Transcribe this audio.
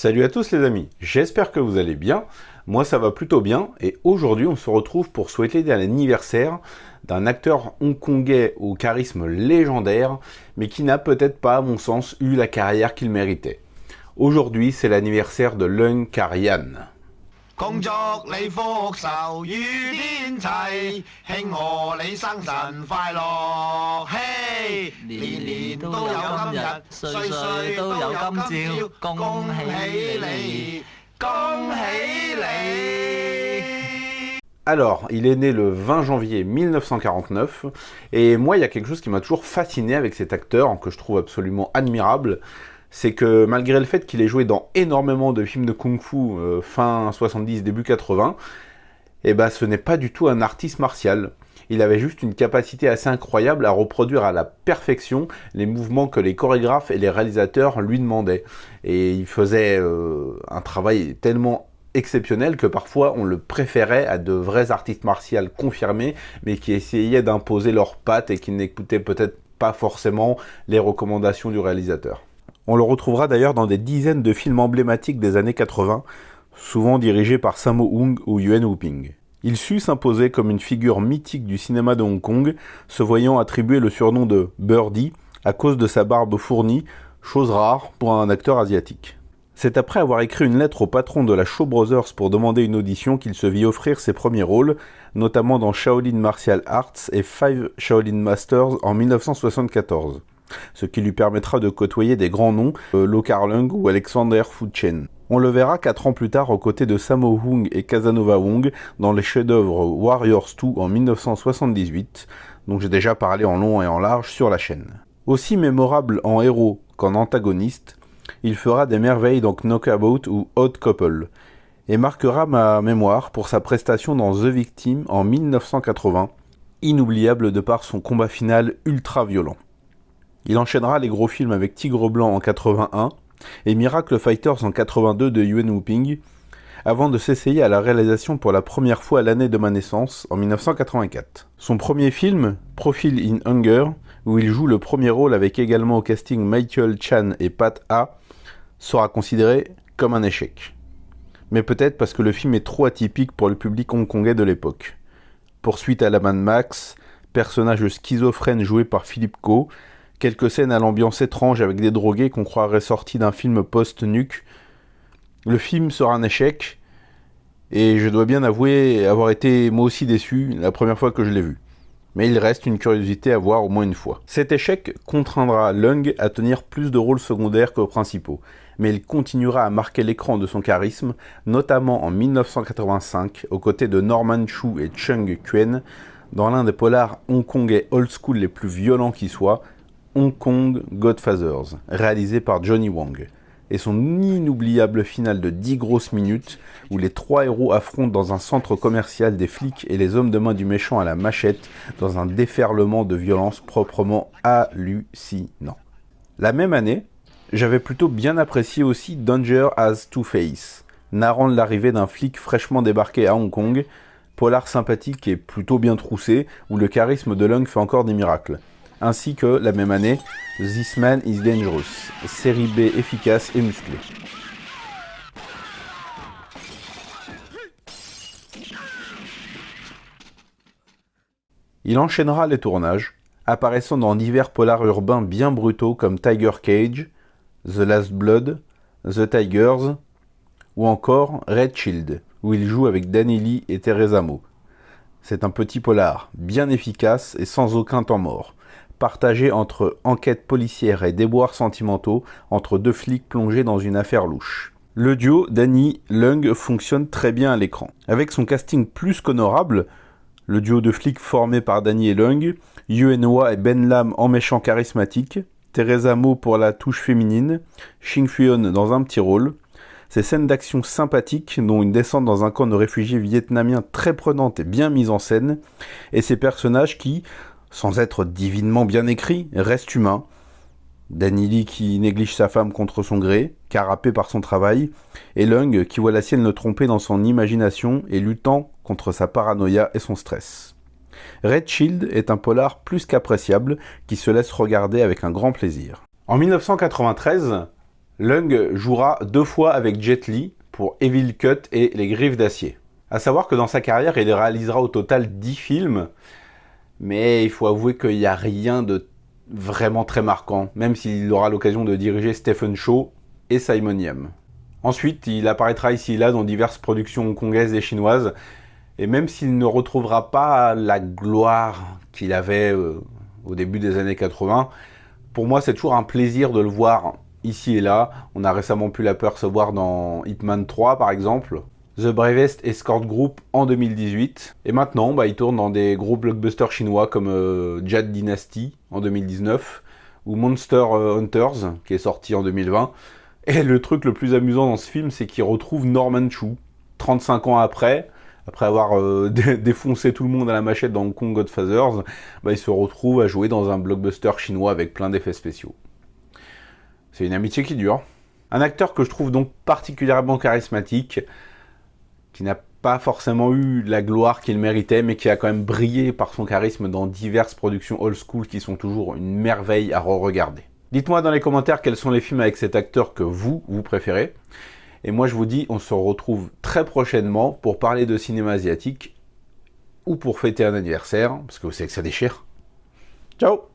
Salut à tous les amis, j'espère que vous allez bien. Moi ça va plutôt bien et aujourd'hui on se retrouve pour souhaiter l'anniversaire d'un acteur hongkongais au charisme légendaire mais qui n'a peut-être pas à mon sens eu la carrière qu'il méritait. Aujourd'hui c'est l'anniversaire de Leung Kar-yan. 恭祝你福壽與天齊，慶賀你生辰快樂，嘿，年年都有今日，歲歲都有今朝，恭喜你，恭喜你。 Alors, il est né le 20 janvier 1949, et moi il y a quelque chose qui m'a toujours fasciné avec cet acteur, que je trouve absolument admirable, c'est que malgré le fait qu'il ait joué dans énormément de films de kung-fu fin 70, début 80, ce n'est pas du tout un artiste martial. Il avait juste une capacité assez incroyable à reproduire à la perfection les mouvements que les chorégraphes et les réalisateurs lui demandaient. Et il faisait un travail tellement exceptionnel que parfois on le préférait à de vrais artistes martiaux confirmés, mais qui essayaient d'imposer leurs pattes et qui n'écoutaient peut-être pas forcément les recommandations du réalisateur. On le retrouvera d'ailleurs dans des dizaines de films emblématiques des années 80, souvent dirigés par Sammo Hung ou Yuen Woo-ping. Il sut s'imposer comme une figure mythique du cinéma de Hong Kong, se voyant attribuer le surnom de Birdie à cause de sa barbe fournie, chose rare pour un acteur asiatique. C'est après avoir écrit une lettre au patron de la Shaw Brothers pour demander une audition qu'il se vit offrir ses premiers rôles, notamment dans Shaolin Martial Arts et Five Shaolin Masters en 1974. Ce qui lui permettra de côtoyer des grands noms, Lau Kar-leung ou Alexander Fu Chen. On le verra 4 ans plus tard aux côtés de Sammo Hung et Casanova Wong dans les chefs-d'œuvre Warriors 2 en 1978, dont j'ai déjà parlé en long et en large sur la chaîne. Aussi mémorable en héros qu'en antagoniste, il fera des merveilles dans Knockabout ou Odd Couple, et marquera ma mémoire pour sa prestation dans The Victim en 1980, inoubliable de par son combat final ultra violent. Il enchaînera les gros films avec Tigre Blanc en 81 et Miracle Fighters en 82 de Yuen Woo-ping, avant de s'essayer à la réalisation pour la première fois à l'année de ma naissance, en 1984. Son premier film, Profile in Hunger, où il joue le premier rôle avec également au casting Michael Chan et Pat Ha, sera considéré comme un échec. Mais peut-être parce que le film est trop atypique pour le public hongkongais de l'époque. Poursuite à la Mad Max, personnage schizophrène joué par Philippe Ko, quelques scènes à l'ambiance étrange avec des drogués qu'on croirait sortis d'un film post-nuke. Le film sera un échec, et je dois bien avouer avoir été moi aussi déçu la première fois que je l'ai vu. Mais il reste une curiosité à voir au moins une fois. Cet échec contraindra Leung à tenir plus de rôles secondaires que principaux, mais il continuera à marquer l'écran de son charisme, notamment en 1985, aux côtés de Norman Chu et Chung Kuen, dans l'un des polars hongkongais old school les plus violents qui soient, Hong Kong Godfathers, réalisé par Johnny Wong, et son inoubliable finale de 10 grosses minutes où les 3 héros affrontent dans un centre commercial des flics et les hommes de main du méchant à la machette dans un déferlement de violence proprement hallucinant. La même année, j'avais plutôt bien apprécié aussi Danger as Two-Face, narrant l'arrivée d'un flic fraîchement débarqué à Hong Kong, polar sympathique et plutôt bien troussé, où le charisme de Leung fait encore des miracles. Ainsi que, la même année, This Man is Dangerous, série B efficace et musclée. Il enchaînera les tournages, apparaissant dans divers polars urbains bien brutaux comme Tiger Cage, The Last Blood, The Tigers, ou encore Red Shield, où il joue avec Danny Lee et Teresa Mo. C'est un petit polar, bien efficace et sans aucun temps mort, partagé entre enquête policière et déboires sentimentaux entre 2 flics plongés dans une affaire louche. Le duo Danny-Leung fonctionne très bien à l'écran. Avec son casting plus qu'honorable, le duo de flics formé par Danny et Leung, Yuen Wah et Ben Lam en méchant charismatique, Teresa Mo pour la touche féminine, Shin Fui-on dans un petit rôle, ces scènes d'action sympathiques, dont une descente dans un camp de réfugiés vietnamiens très prenante et bien mise en scène, et ces personnages qui, sans être divinement bien écrits, restent humains. Danny Lee qui néglige sa femme contre son gré, carapé par son travail, et Leung qui voit la sienne le tromper dans son imagination et luttant contre sa paranoïa et son stress. Red Shield est un polar plus qu'appréciable qui se laisse regarder avec un grand plaisir. En 1993, Leung jouera 2 fois avec Jet Li pour Evil Cut et Les Griffes d'Acier. A savoir que dans sa carrière, il réalisera au total 10 films, mais il faut avouer qu'il n'y a rien de vraiment très marquant, même s'il aura l'occasion de diriger Stephen Chow et Simon Yam. Ensuite, il apparaîtra ici et là dans diverses productions hongkongaises et chinoises, et même s'il ne retrouvera pas la gloire qu'il avait au début des années 80, pour moi c'est toujours un plaisir de le voir ici et là. On a récemment pu l'apercevoir dans Hitman 3 par exemple, The Bravest Escort Group en 2018, et maintenant il tourne dans des gros blockbusters chinois comme Jade Dynasty en 2019, ou Monster Hunters qui est sorti en 2020. Et le truc le plus amusant dans ce film, c'est qu'il retrouve Norman Chu, 35 ans après avoir défoncé tout le monde à la machette dans Hong Kong Godfathers, il se retrouve à jouer dans un blockbuster chinois avec plein d'effets spéciaux. C'est une amitié qui dure. Un acteur que je trouve donc particulièrement charismatique, qui n'a pas forcément eu la gloire qu'il méritait, mais qui a quand même brillé par son charisme dans diverses productions old school qui sont toujours une merveille à re-regarder. Dites-moi dans les commentaires quels sont les films avec cet acteur que vous préférez. Et moi je vous dis, on se retrouve très prochainement pour parler de cinéma asiatique ou pour fêter un anniversaire, parce que vous savez que ça déchire. Ciao!